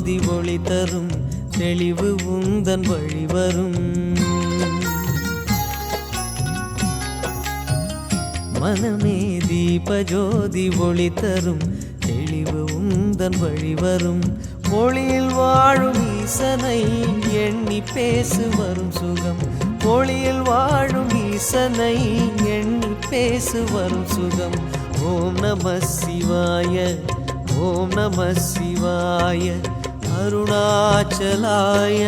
ஜோதி ஒளி தரும் தெளிவு உந்தன் வழிவரும். மனமே தீப ஜோதி ஒளி தரும் தெளிவு உந்தன் வழிவரும். ஒளியில் வாழும் ஈசனை எண்ணி பேசு வரும் சுகம். ஒளியில் வாழும் ஈசனை எண்ணி பேசு வரும் சுகம். ஓம் நம சிவாய ஓம் நம சிவாய அருணாச்சலாய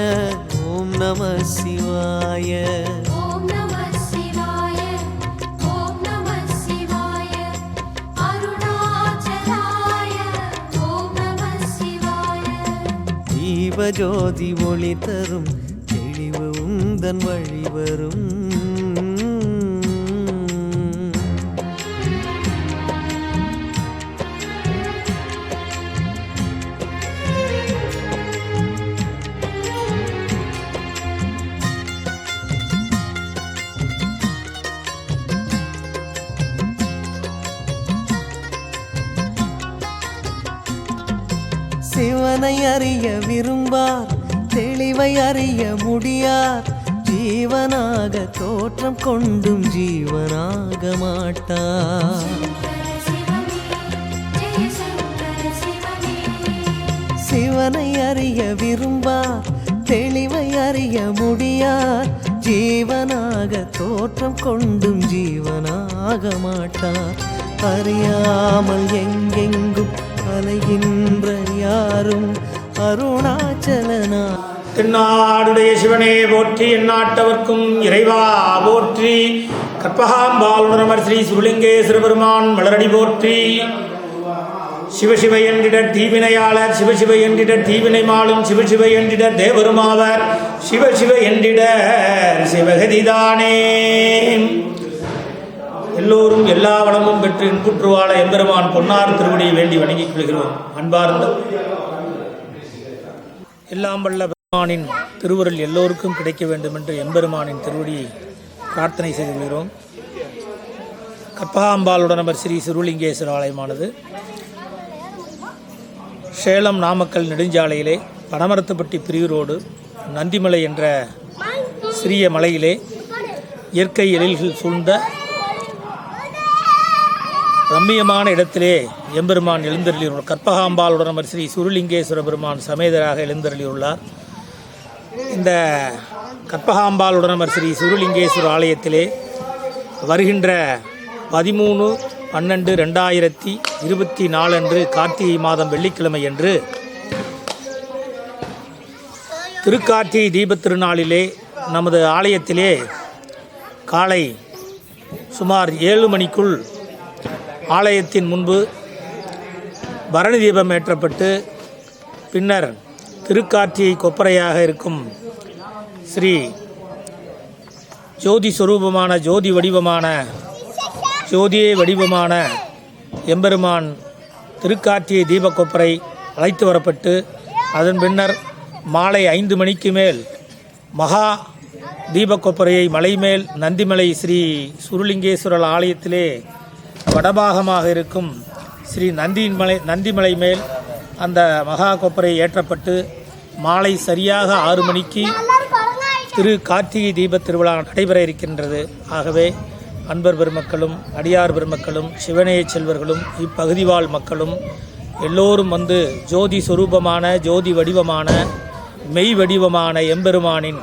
ஓம் நம சிவாய. ஓம் நம சிவாய ஓம் நம சிவாய அருணாச்சலாய ஓம் நம சிவாய. தீபஜோதி ஒளி தரும் தெளிவு உந்தன் வழிவரும். சிவனை அறிய விரும்பார் தெளிவை அறிய முடியார். ஜீவனாக தோற்றம் கொண்டும் ஜீவனாக மாட்டார். சிவனை அறிய விரும்பார் தெளிவை அறிய முடியார். ஜீவனாக தோற்றம் கொண்டும் ஜீவனாக மாட்டார். அறியாமல் எங்கெங்கும் அலைகின்ற யாரும் அருணாச்சலனா. தென்னாடுடைய சிவனே போற்றி, எந்நாட்டவர்க்கும் இறைவா போற்றி. கற்பகாம்பாளுடனமர் ஸ்ரீ சுருலிங்கேஸ்வர பெருமான் மலரடி போற்றி. சிவசிவ என்றிட தீவினையாளர், சிவசிவ என்றிட தீவினை மாளும், சிவசிவ என்றிட தேவருமாவர், சிவசிவ என்றிட சிவகதிதானே. எல்லோரும் எல்லா வளமும் பெற்று இன்புற்றுவாழ எம்பெருமான் பொன்னார் திருவடியை வேண்டி வணங்கிக் கொள்கிறோம். அன்பார்ந்த எல்லாம் வல்ல பெருமானின் திருவருள் எல்லோருக்கும் கிடைக்க வேண்டும் என்று எம்பெருமானின் திருவடியை பிரார்த்தனை செய்து கொள்கிறோம். கற்பகாம்பாளுடனமர் ஸ்ரீ சிறுலிங்கேஸ்வர ஆலயமானது சேலம் நாமக்கல் நெடுஞ்சாலையிலே பனமரத்துப்பட்டி பிரிவு நந்திமலை என்ற சிறிய மலையிலே இயற்கை எழில்கள் சூழ்ந்த ரம்மியமான இடத்திலே எம்பெருமான் எழுந்தருளியுள்ளார். கற்பகாம்பாளுடனமர் ஸ்ரீ சுருலிங்கேஸ்வர பெருமான் சமேதராக எழுந்தருளியுள்ளார். இந்த கற்பகாம்பாளுடனமர் ஸ்ரீ சுருலிங்கேஸ்வர ஆலயத்திலே வருகின்ற 13/12/2024 அன்று கார்த்திகை மாதம் வெள்ளிக்கிழமை அன்று திருக்கார்த்திகை தீபத் திருநாளிலே நமது ஆலயத்திலே காலை சுமார் 7 மணிக்குள் ஆலயத்தின் முன்பு பரணி தீபம் ஏற்றப்பட்டு பின்னர் திருக்கார்த்திகை கொப்பரையாக இருக்கும் ஸ்ரீ ஜோதி சொரூபமான ஜோதியே வடிவமான எம்பெருமான் திருக்கார்த்திகை தீபக்கொப்பரை அழைத்து வரப்பட்டு அதன் பின்னர் மாலை 5 மணிக்கு மேல் மகா தீபக்கொப்பரையை மலைமேல் நந்திமலை ஸ்ரீ சுருலிங்கேஸ்வரர் ஆலயத்திலே வடபாகமாக இருக்கும் ஸ்ரீ நந்திமலை மேல் அந்த மகா கொப்பரை ஏற்றப்பட்டு மாலை சரியாக 6 மணிக்கு திரு கார்த்திகை தீபத் திருவிழா நடைபெற இருக்கின்றது. ஆகவே அன்பர் பெருமக்களும் அடியார் பெருமக்களும் சிவநேய செல்வர்களும் இப்பகுதி வாழ் மக்களும் எல்லோரும் வந்து ஜோதி சொரூபமான ஜோதி வடிவமான மெய் வடிவமான எம்பெருமானின்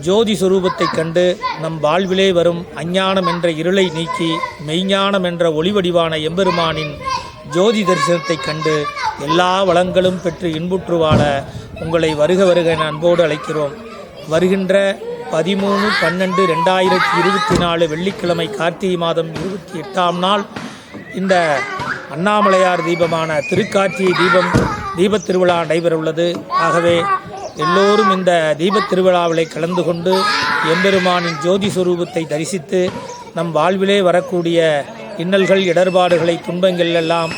ஜோதி சொரூபத்தைக் கண்டு நம் வாழ்விலே வரும் அஞ்ஞானம் என்ற இருளை நீக்கி மெய்ஞானம் என்ற ஒளிவடிவான எம்பெருமானின் ஜோதி தரிசனத்தைக் கண்டு எல்லா வளங்களும் பெற்று இன்புற்று வாழ உங்களை வருக வருக என அன்போடு அழைக்கிறோம். வருகின்ற 13/12/2024 வெள்ளிக்கிழமை கார்த்திகை மாதம் 28ஆம் நாள் இந்த அண்ணாமலையார் தீபமான திருக்கார்த்திகை தீபத் திருவிழா நடைபெறவுள்ளது. ஆகவே எல்லோரும் இந்த தீபத் திருவிழாவிலே கலந்து கொண்டு எம்பெருமானின் ஜோதி சொரூபத்தை தரிசித்து நம் வாழ்விலே வரக்கூடிய இன்னல்கள் இடர்பாடுகளை துன்பங்கள் எல்லாம்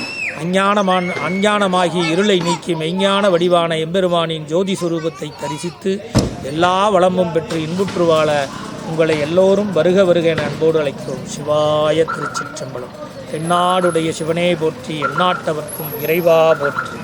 அஞ்ஞானமாகி இருளை நீக்கி மெய்ஞான வடிவான எம்பெருமானின் ஜோதி சொரூபத்தை தரிசித்து எல்லா வளமும் பெற்று இன்புற்று வாழ உங்களை எல்லோரும் வருக வருக என அன்போடு அழைக்கிறோம். சிவாய திருச்சிற்றம்பலம். தென்னாடுடைய சிவனே போற்றி, எந்நாட்டவர்க்கும் இறைவா போற்றி.